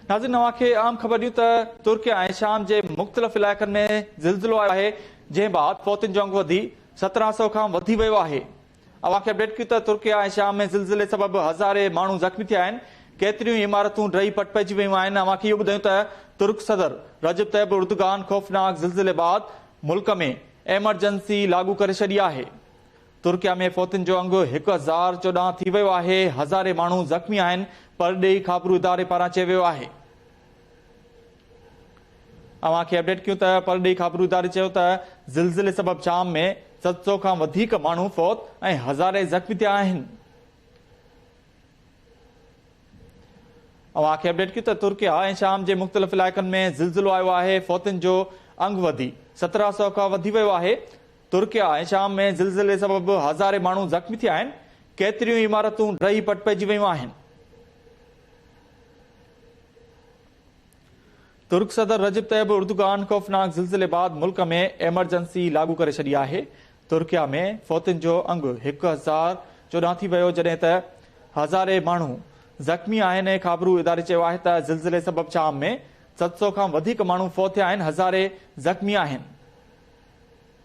नाज़रीन, नवांखे आम ख़बर ॾियूं त तुर्किया ऐं शाम जे मुख़्तलिफ़ इलाइक़नि में ज़िलज़िलो आयो आहे, जंहिं बाद फ़ौतियुनि जो अंगु वधी 1700 खां वधी वियो आहे। अवांखे अपडेट कयूं त तुर्किया ऐं शाम में ज़िलज़िले सबबि हज़ारे माण्हू ज़ख़्मी थिया आहिनि। केतिरियूं इमारतूं ढही पट पइजी वियूं आहिनि। अवांखे इहो ॿुधायूं त तुर्क सदर रजब तैयब उर्दुगान ख़ौफ़नाक ज़िलज़िले बाद मुल्क में एमरजेंसी लागू करे छॾी आहे। तुर्किया में फ़ौतियुनि जो अंगु 1014 थी वियो आहे। हज़ारे माण्हू ज़ख़्मी आहिनि। परॾेही ख़बरूं इदारे पारां चयो वियो आहे। अवांखे अपडेट कयूं त परॾेही ख़बरूं इदारे चयो त ज़िलज़िले सबबि शाम में 700 खां वधीक माण्हू फ़ौत ऐं हज़ारे ज़ख़्मी थिया आहिनि। अवांखे अपडेट कयूं त तुर्किया ऐं शाम जे मुख़्तलिफ़ इलाइक़नि में ज़िलज़िलो आयो आहे। फ़ौतियुनि जो अंगु वधी 1700 खां वधी वियो आहे। तुर्किया ऐं शाम में ज़िलज़िले सबबि हज़ारे माण्हू ज़ख़्मी थिया आहिनि। केतिरियूं इमारतूं ढही पट पइजी वियूं आहिनि। तुर्क सदर रजब तैयब उर्दुगान ख़ौफ़नाक ज़िलज़िले बाद मुल्क में एमरजेंसी लागू करे छॾी आहे। तुर्किया में फ़ौतियुनि जो अंगु 1014 थी वियो, जॾहिं त हज़ारे माण्हू ज़ख़्मी आहिनि। ख़बरूं इदारे चयो आहे त ज़िलज़िले सबबि शाम में 700 खां वधीक माण्हू फ़ौत थिया आहिनि। हज़ारे ज़ख़्मी आहिनि।